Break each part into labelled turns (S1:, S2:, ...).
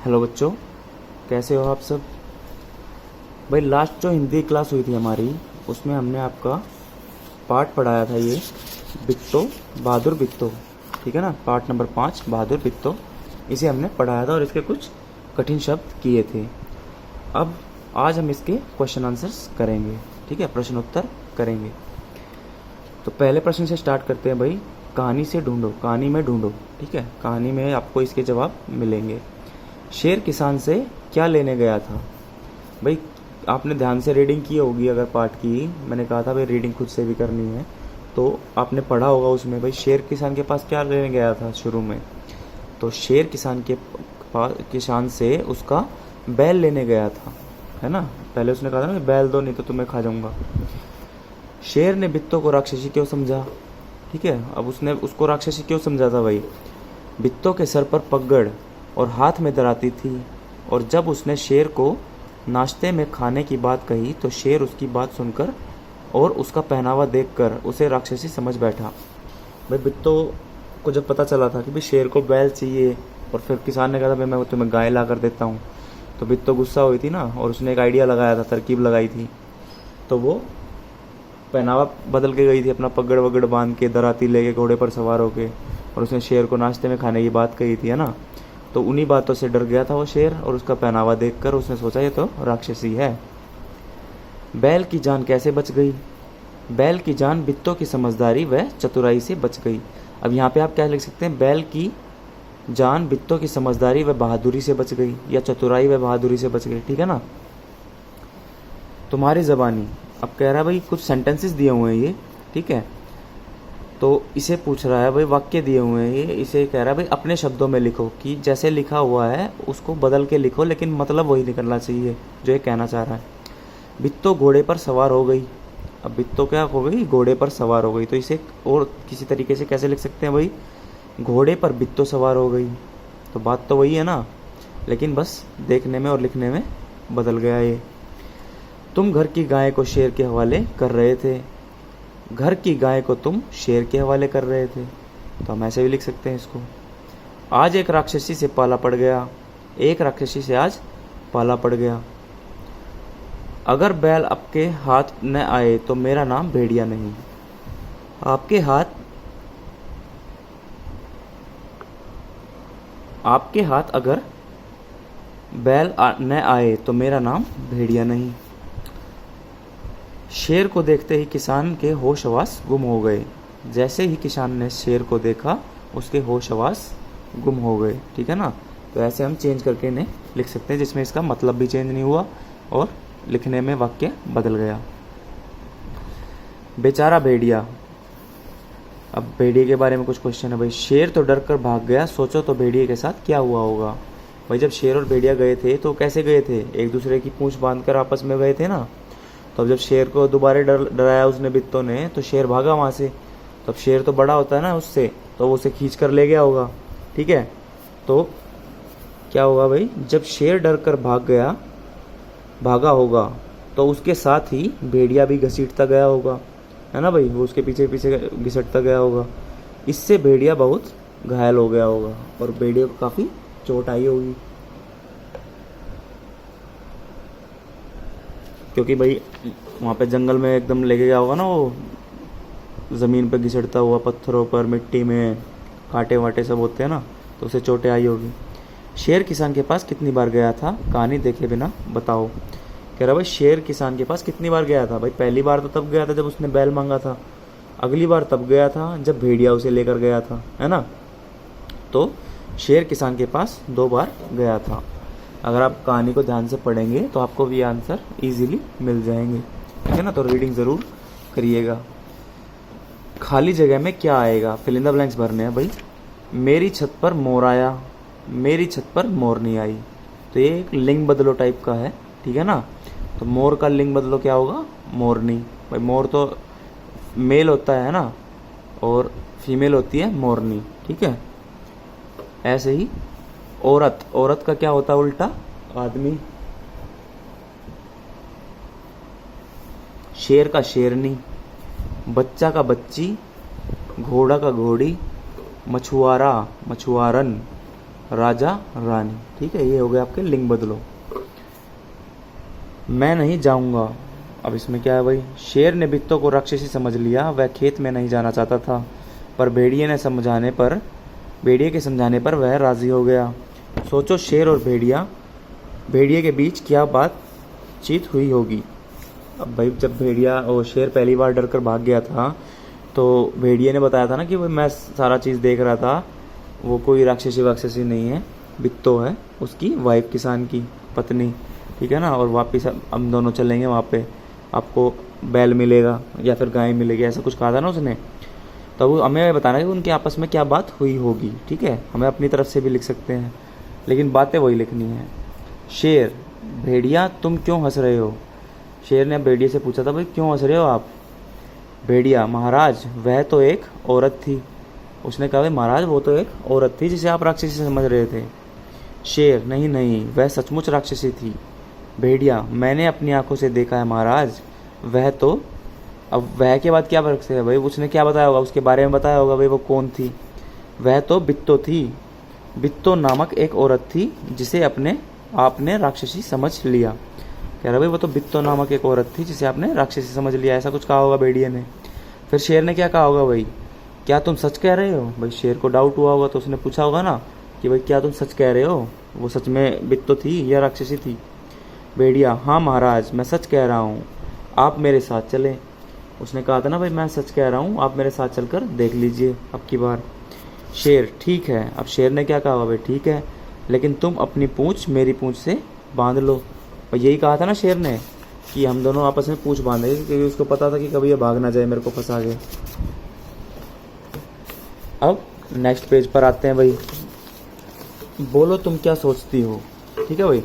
S1: Hello बच्चों, कैसे हो आप सब। भाई लास्ट जो हिंदी क्लास हुई थी हमारी, उसमें हमने आपका पाठ पढ़ाया था ये बित्तो, बहादुर बित्तो, ठीक है ना। पाठ नंबर 5 बहादुर बित्तो, इसे हमने पढ़ाया था और इसके कुछ कठिन शब्द किए थे। अब आज हम इसके क्वेश्चन आंसर्स करेंगे, ठीक है, प्रश्न उत्तर करेंगे। तो पहले प्रश्न से स्टार्ट करते हैं भाई। कहानी से ढूंढो, कहानी में ढूंढो, ठीक है। कहानी में आपको इसके जवाब मिलेंगे। शेर किसान से क्या लेने गया था। भाई आपने ध्यान से रीडिंग की होगी, अगर पाठ की, मैंने कहा था भाई रीडिंग खुद से भी करनी है, तो आपने पढ़ा होगा उसमें भाई शेर किसान के पास क्या लेने गया था शुरू में। तो शेर किसान के पास, किसान से उसका बैल लेने गया था, है ना। पहले उसने कहा था ना बैल दो नहीं तो तुम्हें खा जाऊंगा। शेर ने बित्तो को राक्षसी क्यों समझा, ठीक है। अब उसने उसको राक्षसी क्यों समझा था भाई। बित्तो के सर पर पगड़ और हाथ में दराती थी, और जब उसने शेर को नाश्ते में खाने की बात कही तो शेर उसकी बात सुनकर और उसका पहनावा देखकर उसे राक्षसी समझ बैठा। भाई बित्तो को जब पता चला था कि भाई शेर को बैल चाहिए, और फिर किसान ने कहा था भाई मैं तुम्हें गाय ला कर देता हूँ, तो बित्तो गुस्सा हुई थी ना, और उसने एक आइडिया लगाया था, तरकीब लगाई थी। तो वो पहनावा बदल के गई थी, अपना पगड़ वगड़ बांध के, दराती लेके, घोड़े पर सवार होके, और उसने शेर को नाश्ते में खाने की बात कही थी, है ना। तो उन्हीं बातों से डर गया था वो शेर, और उसका पहनावा देखकर उसने सोचा ये तो राक्षसी है। बैल की जान कैसे बच गई। बैल की जान बित्तो की समझदारी व चतुराई से बच गई। अब यहाँ पे आप क्या लिख सकते हैं, बैल की जान बित्तो की समझदारी व बहादुरी से बच गई, या चतुराई व बहादुरी से बच गई, ठीक है ना। तुम्हारी जबानी, अब कह रहा है भाई कुछ सेंटेंसेस दिए हुए हैं ये, ठीक है। तो इसे पूछ रहा है भाई, वाक्य दिए हुए हैं ये, इसे कह रहा है भाई अपने शब्दों में लिखो, कि जैसे लिखा हुआ है उसको बदल के लिखो, लेकिन मतलब वही निकलना चाहिए जो ये कहना चाह रहा है। बित्तो घोड़े पर सवार हो गई। अब बित्तो क्या हो गई, घोड़े पर सवार हो गई। तो इसे और किसी तरीके से कैसे लिख सकते हैं भाई, घोड़े पर बित्तो सवार हो गई। तो बात तो वही है ना, लेकिन बस देखने में और लिखने में बदल गया ये। तुम घर की गाय को शेर के हवाले कर रहे थे। घर की गाय को तुम शेर के हवाले कर रहे थे, तो हम ऐसे भी लिख सकते हैं इसको। आज एक राक्षसी से पाला पड़ गया। एक राक्षसी से आज पाला पड़ गया। अगर बैल आपके हाथ न आए तो मेरा नाम भेड़िया नहीं। आपके हाथ अगर बैल न आए तो मेरा नाम भेड़िया नहीं। शेर को देखते ही किसान के होश हवास गुम हो गए। जैसे ही किसान ने शेर को देखा उसके होश हवास गुम हो गए, ठीक है ना। तो ऐसे हम चेंज करके इन्हें लिख सकते हैं, जिसमें इसका मतलब भी चेंज नहीं हुआ और लिखने में वाक्य बदल गया। बेचारा भेड़िया। अब भेड़िए के बारे में कुछ क्वेश्चन है भाई। शेर तो डर कर भाग गया, सोचो तो भेड़िए के साथ क्या हुआ होगा। भाई जब शेर और भेड़िया गए थे तो कैसे गए थे, एक दूसरे की पूंछ बांधकर आपस में गए थे ना। तो अब जब शेर को दोबारा डराया उसने बित्तो ने, तो शेर भागा वहां से। तब शेर तो बड़ा होता है ना उससे, तो वो उसे खींच कर ले गया होगा, ठीक है। तो क्या होगा भाई, जब शेर डर कर भागा होगा, तो उसके साथ ही भेड़िया भी घसीटता गया होगा, है ना भाई, वो उसके पीछे पीछे घिसटता गया होगा। इससे भेड़िया बहुत घायल हो गया होगा और भेड़िया को काफी चोट आई होगी, क्योंकि भाई वहाँ पे जंगल में एकदम लेके गया होगा ना, वो ज़मीन पे घिसटता हुआ, पत्थरों पर, मिट्टी में, कांटे वाटे सब होते हैं ना, तो उसे चोटें आई होगी। शेर किसान के पास कितनी बार गया था, कहानी देखे बिना बताओ। कह रहा भाई शेर किसान के पास कितनी बार गया था। भाई पहली बार तो तब गया था जब उसने बैल मांगा था, अगली बार तब गया था जब भेड़िया उसे लेकर गया था, है ना। तो शेर किसान के पास 2 बार गया था। अगर आप कहानी को ध्यान से पढ़ेंगे तो आपको भी आंसर इजीली मिल जाएंगे, ठीक है ना। तो रीडिंग ज़रूर करिएगा। खाली जगह में क्या आएगा, फिल इन द ब्लैंक्स भरने हैं भाई। मेरी छत पर मोर आया, मेरी छत पर मोर नहीं आई। तो ये एक लिंग बदलो टाइप का है, ठीक है ना। तो मोर का लिंग बदलो क्या होगा, मोरनी। भाई मोर तो मेल होता है ना, और फीमेल होती है मोरनी, ठीक है। ऐसे ही औरत, औरत का क्या होता है उल्टा, आदमी। शेर का शेरनी, बच्चा का बच्ची, घोड़ा का घोड़ी, मछुआरा मछुआरन, राजा रानी। ठीक है, ये हो गए आपके लिंग बदलो। मैं नहीं जाऊंगा, अब इसमें क्या है भाई, शेर ने बित्तो को राक्षसी समझ लिया, वह खेत में नहीं जाना चाहता था, पर भेड़िए के समझाने पर वह राजी हो गया। सोचो शेर और भेड़िए के बीच क्या बातचीत हुई होगी। अब भाई जब भेड़िया और शेर पहली बार डर कर भाग गया था तो भेड़िए ने बताया था ना कि भाई मैं सारा चीज़ देख रहा था, वो कोई राक्षसी नहीं है, बित्तो है, उसकी वाइफ, किसान की पत्नी। ठीक है ना, और वापिस हम दोनों चलेंगे वहाँ पे, आपको बैल मिलेगा या फिर गाय मिलेगी, ऐसा कुछ कहा था ना उसने। तो वो हमें बताना है कि उनके आपस में क्या बात हुई होगी। ठीक है, हमें अपनी तरफ से भी लिख सकते हैं, लेकिन बातें वही लिखनी है। शेर, भेड़िया तुम क्यों हंस रहे हो। शेर ने भेड़िए से पूछा था भाई क्यों हंस रहे हो आप। भेड़िया, महाराज वह तो एक औरत थी। उसने कहा भाई महाराज वो तो एक औरत थी जिसे आप राक्षसी समझ रहे थे। शेर, नहीं नहीं, वह सचमुच राक्षसी थी। भेड़िया, मैंने अपनी आंखों से देखा है महाराज, वह तो। अब वह के बाद क्या फर्क है भाई, उसने क्या बताया होगा, उसके बारे में बताया होगा भाई वो कौन थी। वह तो बित्तो थी। बित्तो नामक एक औरत थी जिसे आपने राक्षसी समझ लिया। कह रहा भाई वो तो बित्तो नामक एक औरत थी जिसे आपने राक्षसी समझ लिया, ऐसा कुछ कहा होगा भेड़िए ने। फिर शेर ने क्या कहा होगा भाई, क्या तुम सच कह रहे हो। भाई शेर को डाउट हुआ होगा तो उसने पूछा होगा ना कि भाई क्या तुम सच कह रहे हो, वो सच में बित्तो थी या राक्षसी थी। भेड़िया, हाँ महाराज मैं सच कह रहा हूँ, आप मेरे साथ चलें। उसने कहा था ना भाई मैं सच कह रहा हूँ, आप मेरे साथ चलकर देख लीजिए अब की बार। शेर, ठीक है। अब शेर ने क्या कहा भाई, ठीक है, लेकिन तुम अपनी पूंछ मेरी पूंछ से बांध लो। और यही कहा था ना शेर ने कि हम दोनों आपस में पूंछ बांधेंगे, क्योंकि उसको पता था कि कभी ये भाग ना जाए मेरे को फंसा के। अब नेक्स्ट पेज पर आते हैं भाई। बोलो तुम क्या सोचती हो। ठीक है भाई,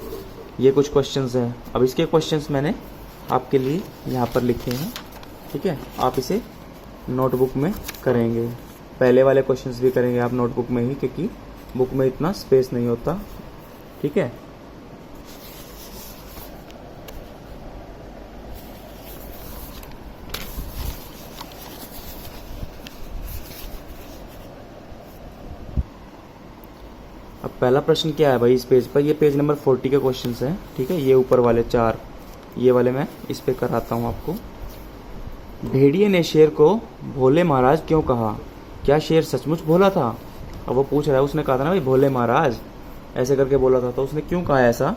S1: ये कुछ क्वेश्चंस हैं। अब इसके क्वेश्चंस मैंने आपके लिए यहाँ पर लिखे हैं। ठीक है, आप इसे नोटबुक में करेंगे, पहले वाले क्वेश्चंस भी करेंगे आप नोटबुक में ही, क्योंकि बुक में इतना स्पेस नहीं होता। ठीक है, अब पहला प्रश्न क्या है भाई इस पेज पर, ये पेज नंबर 40 के क्वेश्चंस हैं। ठीक है, ये ऊपर वाले 4, ये वाले मैं इस पे कराता हूँ आपको। भेड़िए ने शेर को भोले महाराज क्यों कहा, क्या शेर सचमुच भोला था। अब वो पूछ रहा है, उसने कहा था ना भाई भोले महाराज ऐसे करके बोला था, तो उसने क्यों कहा ऐसा।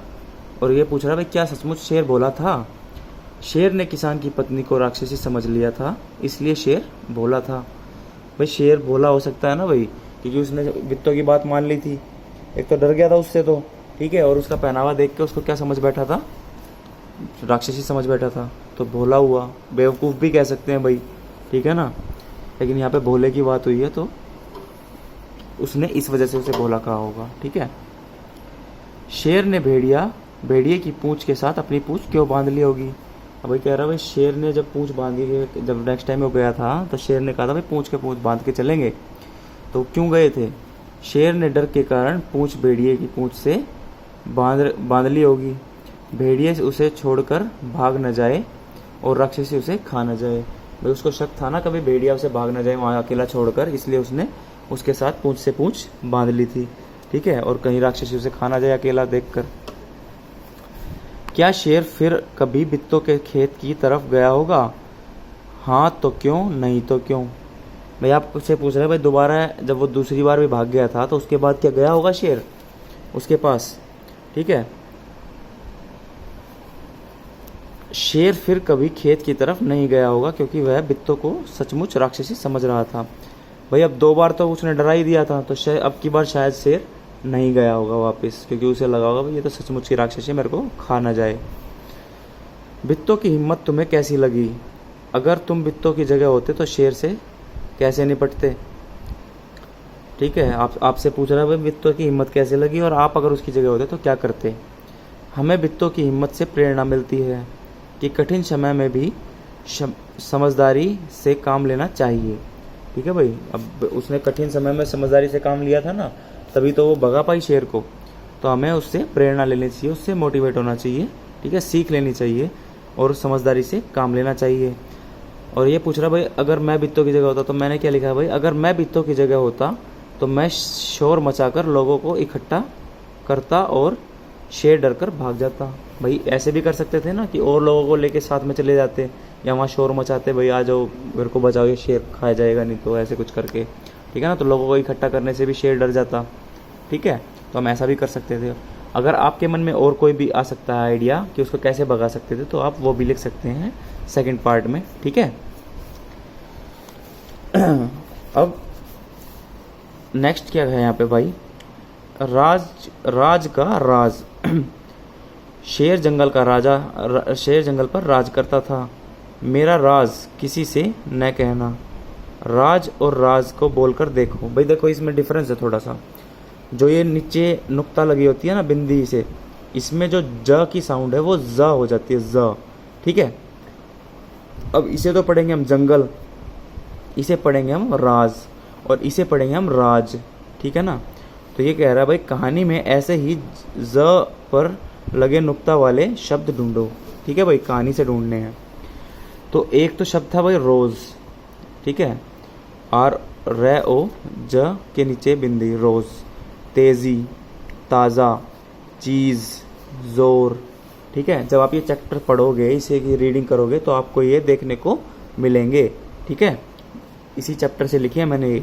S1: और ये पूछ रहा है भाई क्या सचमुच शेर भोला था। शेर ने किसान की पत्नी को राक्षसी समझ लिया था, इसलिए शेर भोला था। भाई शेर भोला हो सकता है ना भाई, क्योंकि उसने बित्तों की बात मान ली थी, एक तो डर गया था उससे तो। ठीक है, और उसका पहनावा देख के उसको क्या समझ बैठा था, राक्षसी समझ बैठा था, तो भोला हुआ। बेवकूफ़ भी कह सकते हैं भाई, ठीक है ना, लेकिन यहाँ पे भोले की बात हुई है तो उसने इस वजह से उसे भोला कहा होगा। ठीक है, शेर ने भेड़िए की पूंछ के साथ अपनी पूंछ क्यों बांध ली होगी। अब भाई कह रहा भाई शेर ने जब पूंछ बांधी, जब नेक्स्ट टाइम वो गया था तो शेर ने कहा था भाई पूंछ के पूंछ बांध के चलेंगे, तो क्यों गए थे। शेर ने डर के कारण पूंछ भेड़िए की पूंछ से बांध ली होगी, भेड़िए उसे छोड़कर भाग न जाए और राक्षसी उसे खा न जाए। भाई उसको शक था ना कभी भेड़िया उसे भाग न जाए वहाँ अकेला छोड़कर, इसलिए उसने उसके साथ पूंछ से पूंछ बांध ली थी। ठीक है, और कहीं राक्षसी उसे खा न जाए अकेला देखकर। क्या शेर फिर कभी बित्तों के खेत की तरफ गया होगा, हाँ तो क्यों, नहीं तो क्यों। भाई आपसे पूछ रहे हैं भाई दोबारा जब वो दूसरी बार भी भाग गया था तो उसके बाद क्या गया होगा शेर उसके पास। ठीक है, शेर फिर कभी खेत की तरफ नहीं गया होगा क्योंकि वह बित्तों को सचमुच राक्षसी समझ रहा था। भाई अब 2 बार तो उसने डरा ही दिया था, तो अब की बार शायद शेर नहीं गया होगा वापस, क्योंकि उसे लगा होगा भाई ये तो सचमुच की राक्षसी मेरे को खा ना जाए। बित्तों की हिम्मत तुम्हें कैसी लगी, अगर तुम बित्तों की जगह होते तो शेर से कैसे निपटते। ठीक है, आपसे पूछ रहा है भाई बित्तों की हिम्मत कैसे लगी और आप अगर उसकी जगह होते तो क्या करते। हमें बित्तों की हिम्मत से प्रेरणा मिलती है कि कठिन समय में भी समझदारी से काम लेना चाहिए। ठीक है भाई, अब उसने कठिन समय में समझदारी से काम लिया था ना, तभी तो वो भगा पाई शेर को। तो हमें उससे प्रेरणा लेनी चाहिए, उससे मोटिवेट होना चाहिए। ठीक है, सीख लेनी चाहिए और समझदारी से काम लेना चाहिए। और ये पूछ रहा भाई अगर मैं बित्तों की जगह होता, तो मैंने क्या लिखा है भाई, अगर मैं बित्तों की जगह होता तो मैं शोर मचाकर लोगों को इकट्ठा करता और शेर डर कर भाग जाता। भाई ऐसे भी कर सकते थे ना कि और लोगों को लेके साथ में चले जाते या वहाँ शोर मचाते, भाई आ जाओ मेरे को बचाओ ये शेर खाया जाएगा नहीं तो, ऐसे कुछ करके, ठीक है ना। तो लोगों को इकट्ठा करने से भी शेर डर जाता, ठीक है। तो हम ऐसा भी कर सकते थे। अगर आपके मन में और कोई भी आ सकता है आइडिया कि उसको कैसे भगा सकते थे, तो आप वो भी लिख सकते हैं सेकंड पार्ट में, ठीक है। अब नेक्स्ट क्या है यहाँ पे भाई, राज का राज। शेर जंगल का राजा, शेर जंगल पर राज करता था। मेरा राज किसी से न कहना, राज और राज को बोलकर देखो। भाई देखो इसमें डिफरेंस है थोड़ा सा। जो ये नीचे नुक्ता लगी होती है ना बिंदी से, इसमें जो ज की साउंड है वो ज हो जाती है, ज, ठीक है। अब इसे तो पढ़ेंगे हम जंगल, इसे पढ़ेंगे हम राज, और इसे पढ़ेंगे हम राज, ठीक है ना। तो ये कह रहा है भाई कहानी में ऐसे ही ज पर लगे नुक्ता वाले शब्द ढूंढो, ठीक है भाई, कहानी से ढूंढने हैं। तो एक तो शब्द था भाई रोज, ठीक है, आर रे ओ ज के नीचे बिंदी, रोज। तेजी, ताज़ा, चीज़, जोर, ठीक है। जब आप ये चैप्टर पढ़ोगे, इसे की रीडिंग करोगे तो आपको ये देखने को मिलेंगे, ठीक है। इसी चैप्टर से लिखी है मैंने ये।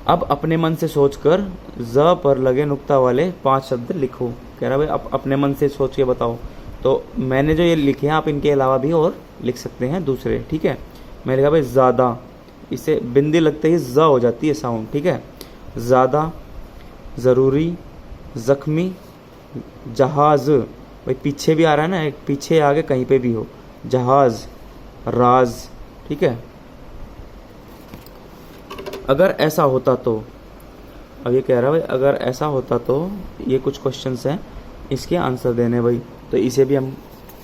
S1: अब अपने मन से सोचकर ज पर लगे नुक्ता वाले 5 शब्द लिखो। कह रहा भाई आप अपने मन से सोच के बताओ। तो मैंने जो ये लिखे हैं आप इनके अलावा भी और लिख सकते हैं दूसरे, ठीक है। मैंने लिखा भाई ज़्यादा, इसे बिंदी लगते ही ज हो जाती है साउंड, ठीक है। ज़्यादा, ज़रूरी, ज़ख्मी, जहाज़, भाई पीछे भी आ रहा है ना, एक पीछे आगे कहीं पे भी हो, जहाज़, राज, ठीक है। अगर ऐसा होता तो, अब ये कह रहा है भाई अगर ऐसा होता तो, ये कुछ क्वेश्चंस हैं, इसके आंसर देने भाई। तो इसे भी हम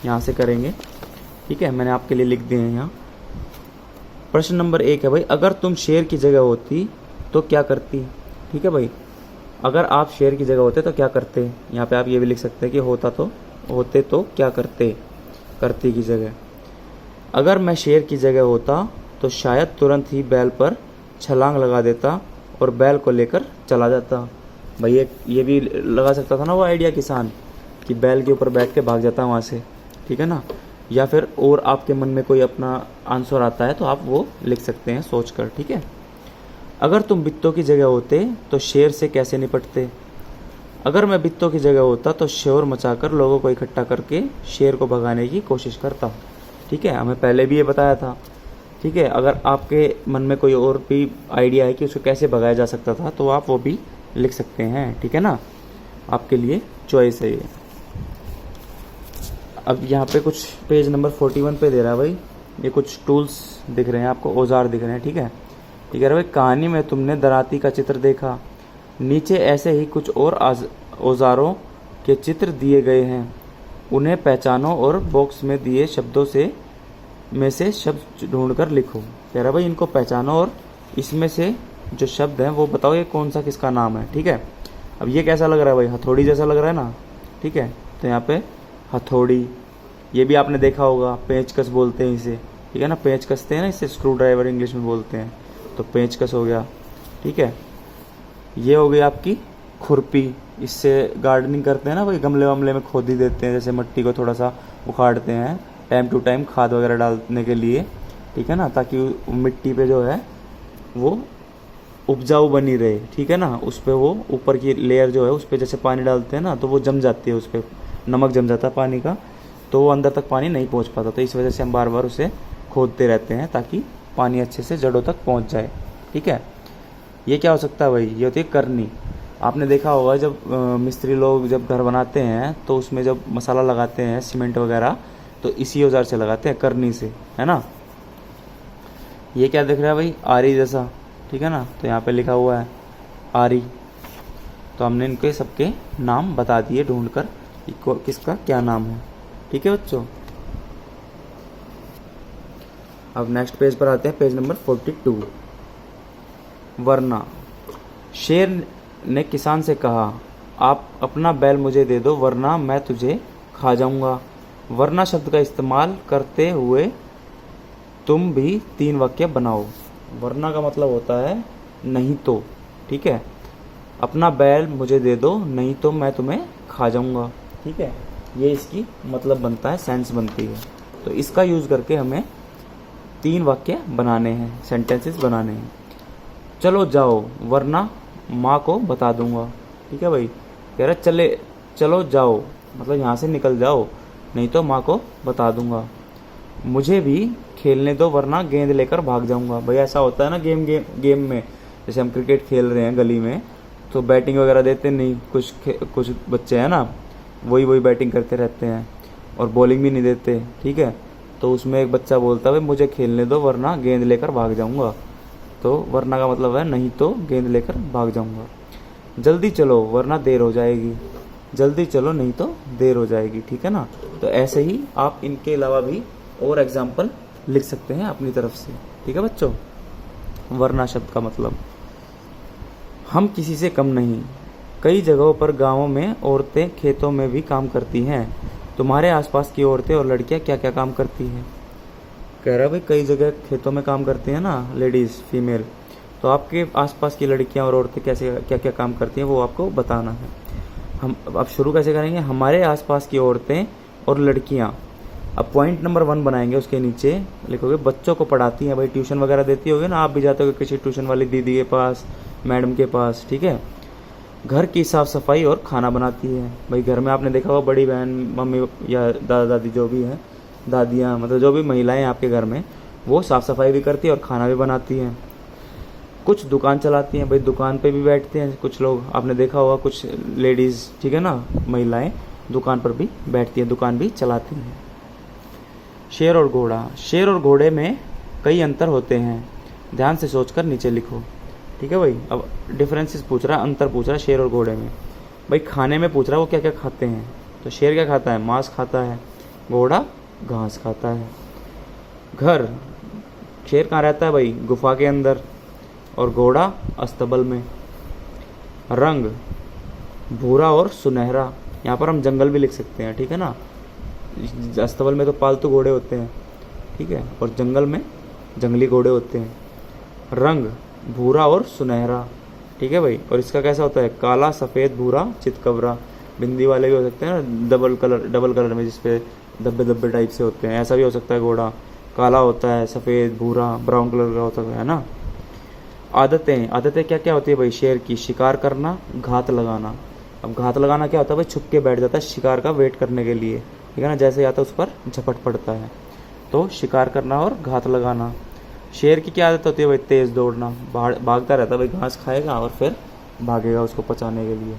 S1: यहाँ से करेंगे, ठीक है। मैंने आपके लिए लिख दिए हैं यहाँ। प्रश्न नंबर 1 है भाई, अगर तुम शेर की जगह होती तो क्या करती, ठीक है भाई। अगर आप शेर की जगह होते तो क्या करते, यहाँ पे आप ये भी लिख सकते हैं कि होते तो क्या करते, करती की जगह। अगर मैं शेर की जगह होता तो शायद तुरंत ही बैल पर छलांग लगा देता और बैल को लेकर चला जाता। भाई ये भी लगा सकता था ना वो आइडिया किसान, कि बैल के ऊपर बैठ के भाग जाता वहाँ से, ठीक है ना। या फिर और आपके मन में कोई अपना आंसर आता है तो आप वो लिख सकते हैं सोचकर, ठीक है। अगर तुम बित्तों की जगह होते तो शेर से कैसे निपटते। अगर मैं बित्तों की जगह होता तो शोर मचाकर लोगों को इकट्ठा करके शेर को भगाने की कोशिश करता, ठीक है। हमें पहले भी ये बताया था, ठीक है। अगर आपके मन में कोई और भी आइडिया है कि उसको कैसे भगाया जा सकता था तो आप वो भी लिख सकते हैं, ठीक है ना। आपके लिए चॉइस है ये। अब यहाँ पे कुछ पेज नंबर 41 पे दे रहा है भाई, ये कुछ टूल्स दिख रहे हैं आपको, औजार दिख रहे हैं, ठीक है। ठीक है भाई, कहानी में तुमने दराती का चित्र देखा, नीचे ऐसे ही कुछ और औजारों के चित्र दिए गए हैं, उन्हें पहचानो और बॉक्स में दिए शब्दों में से शब्द ढूंढकर लिखो। कह रहा भाई इनको पहचानो और इसमें से जो शब्द हैं वो बताओ ये कौन सा किसका नाम है, ठीक है। अब ये कैसा लग रहा है भाई, हथौड़ी जैसा लग रहा है ना, ठीक है। तो यहाँ पे हथौड़ी, ये भी आपने देखा होगा, पेंचकस बोलते हैं इसे, ठीक है ना। पेंच कसते हैं ना, इसे स्क्रू ड्राइवर इंग्लिश में बोलते हैं, तो पेंचकस हो गया, ठीक है। ये हो गई आपकी खुरपी, इससे गार्डनिंग करते हैं ना भाई, गमले वमले में खोदी देते हैं, जैसे मिट्टी को थोड़ा सा उखाड़ते हैं टाइम टू टाइम खाद वगैरह डालने के लिए, ठीक है ना, ताकि मिट्टी पे जो है वो उपजाऊ बनी रहे, ठीक है ना। उस पर वो ऊपर की लेयर जो है उस पर जैसे पानी डालते हैं ना तो वो जम जाती है, उस पर नमक जम जाता है पानी का, तो वो अंदर तक पानी नहीं पहुंच पाता। तो इस वजह से हम बार बार उसे खोदते रहते हैं ताकि पानी अच्छे से जड़ों तक पहुंच जाए, ठीक है। ये क्या हो सकता है भाई, ये होती है करनी। आपने देखा होगा जब मिस्त्री लोग जब घर बनाते हैं तो उसमें जब मसाला लगाते हैं सीमेंट वगैरह तो इसी औजार से लगाते हैं, करनी से, है ना। ये क्या दिख रहा है भाई, आरी जैसा, ठीक है ना। तो यहाँ पे लिखा हुआ है आरी। तो हमने इनके सबके नाम बता दिए ढूंढकर किसका क्या नाम है, ठीक है बच्चों। अब नेक्स्ट पेज पर आते हैं, पेज नंबर 42। वरना शेर ने किसान से कहा, आप अपना बैल मुझे दे दो वरना मैं तुझे खा जाऊंगा। वरना शब्द का इस्तेमाल करते हुए तुम भी 3 वाक्य बनाओ। वरना का मतलब होता है नहीं तो, ठीक है। अपना बैल मुझे दे दो, नहीं तो मैं तुम्हें खा जाऊंगा, ठीक है। ये इसकी मतलब बनता है, सेंस बनती है। तो इसका यूज़ करके हमें 3 वाक्य बनाने हैं, सेंटेंसेस बनाने हैं। चलो जाओ वरना माँ को बता दूंगा, ठीक है भाई। कह रहा चलो जाओ, मतलब यहाँ से निकल जाओ, नहीं तो माँ को बता दूंगा। मुझे भी खेलने दो वरना गेंद लेकर भाग जाऊंगा। भाई ऐसा होता है ना गेम में, जैसे हम क्रिकेट खेल रहे हैं गली में, तो बैटिंग वगैरह देते नहीं, कुछ बच्चे हैं ना, वही बैटिंग करते रहते हैं और बॉलिंग भी नहीं देते, ठीक है। तो उसमें एक बच्चा बोलता है भाई मुझे खेलने दो वरना गेंद लेकर भाग जाऊंगा। तो वरना का मतलब है नहीं तो गेंद लेकर भाग जाऊंगा। जल्दी चलो वरना देर हो जाएगी, जल्दी चलो नहीं तो देर हो जाएगी, ठीक है ना। तो ऐसे ही आप इनके अलावा भी और एग्जाम्पल लिख सकते हैं अपनी तरफ से, ठीक है बच्चों। वरना शब्द का मतलब, हम किसी से कम नहीं। कई जगहों पर गांवों में औरतें खेतों में भी काम करती हैं। तुम्हारे आसपास की औरतें और लड़कियां क्या क्या काम करती हैं? कह रहा है भाई कई जगह खेतों में काम करती हैं ना लेडीज़, फीमेल। तो आपके आसपास की लड़कियां और औरतें कैसे क्या क्या काम करती हैं वो आपको बताना है। हम अब शुरू कैसे करेंगे? हमारे आसपास की औरतें और लड़कियां। अब पॉइंट नंबर 1 बनाएंगे, उसके नीचे लिखोगे बच्चों को पढ़ाती हैं। भाई ट्यूशन वगैरह देती होगी ना, आप भी जाते हो किसी ट्यूशन वाली दीदी के पास, मैडम के पास, ठीक है। घर की साफ सफाई और खाना बनाती है। भाई घर में आपने देखा होगा बड़ी बहन, मम्मी या दादा दादी जो भी हैं, दादियाँ, मतलब जो भी महिलाएं आपके घर में, वो साफ सफाई भी करती है और खाना भी बनाती हैं। कुछ दुकान चलाती हैं। भाई दुकान पे भी बैठते हैं कुछ लोग, आपने देखा होगा कुछ लेडीज़, ठीक है ना, महिलाएं दुकान पर भी बैठती हैं, दुकान भी चलाती हैं। शेर और घोड़ा। शेर और घोड़े में कई अंतर होते हैं, ध्यान से सोचकर नीचे लिखो, ठीक है भाई। अब डिफरेंसेस पूछ रहा है, अंतर पूछ रहा है शेर और घोड़े में। भाई खाने में पूछ रहा है वो क्या क्या खाते हैं। तो शेर क्या खाता है? मांस खाता है। घोड़ा घास खाता है। घर, शेर कहाँ रहता है भाई? गुफा के अंदर, और घोड़ा अस्तबल में। रंग, भूरा और सुनहरा। यहाँ पर हम जंगल भी लिख सकते हैं, ठीक है ना। अस्तबल में तो पालतू घोड़े होते हैं, ठीक है, और जंगल में जंगली घोड़े होते हैं। रंग भूरा और सुनहरा, ठीक है भाई। और इसका कैसा होता है? काला, सफ़ेद, भूरा, चितकबरा। बिंदी वाले भी हो सकते हैं ना, डबल कलर में, जिसपे धब्बे धब्बे टाइप से होते हैं, ऐसा भी हो सकता है। घोड़ा काला होता है, सफ़ेद, भूरा, ब्राउन कलर का होता है ना। आदतें क्या क्या होती है भाई शेर की? शिकार करना, घात लगाना। अब घात लगाना क्या होता है भाई? छुप के बैठ जाता है शिकार का वेट करने के लिए, ठीक है ना, जैसे आता है उस पर झपट पड़ता है। तो शिकार करना और घात लगाना। शेर की क्या आदत होती है भाई? तेज़ दौड़ना, भागता रहता है भाई, घास खाएगा और फिर भागेगा उसको पचाने के लिए।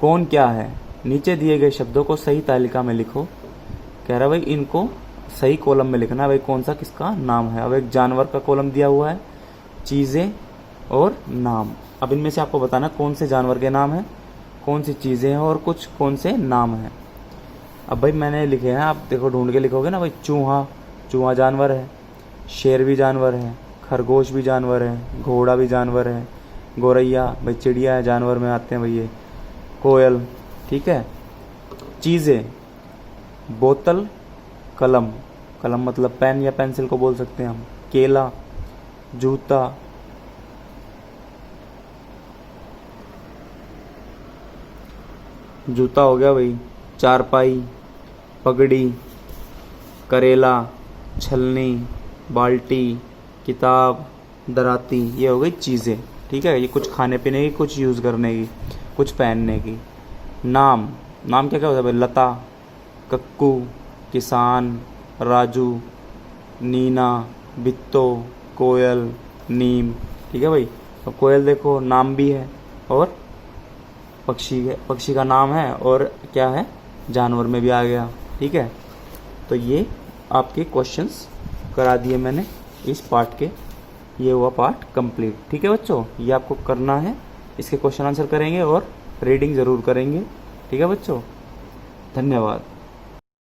S1: कौन क्या है? नीचे दिए गए शब्दों को सही तालिका में लिखो। कह रहा है भाई इनको सही कॉलम में लिखना है भाई, कौन सा किसका नाम है। अब एक जानवर का कॉलम दिया हुआ है, चीज़ें और नाम। अब इनमें से आपको बताना कौन से जानवर के नाम है, कौन सी चीज़ें हैं और कुछ कौन से नाम हैं। अब भाई मैंने लिखे हैं, आप देखो ढूंढ के लिखोगे ना भाई। चूहा जानवर है, शेर भी जानवर है, खरगोश भी जानवर है, घोड़ा भी जानवर है, गौरैया भाई चिड़िया है, जानवर में आते हैं भाई ये, कोयल, ठीक है। चीज़ें, बोतल, कलम मतलब पेन या पेंसिल को बोल सकते हैं हम, केला, जूता, जूता हो गया भाई, चारपाई, पगड़ी, करेला, छलनी, बाल्टी, किताब, दराती, ये हो गई चीज़ें, ठीक है। ये कुछ खाने पीने की, कुछ यूज़ करने की, कुछ पहनने की। नाम क्या क्या होता है भाई? लता, कक्कू, किसान, राजू, नीना, बित्तो, कोयल, नीम, ठीक है भाई। तो कोयल देखो नाम भी है और पक्षी का नाम है, और क्या है? जानवर में भी आ गया, ठीक है। तो ये आपके क्वेश्चंस करा दिए मैंने इस पार्ट के। ये हुआ पार्ट कंप्लीट, ठीक है बच्चों। ये आपको करना है, इसके क्वेश्चन आंसर करेंगे और रीडिंग ज़रूर करेंगे, ठीक है बच्चों। धन्यवाद।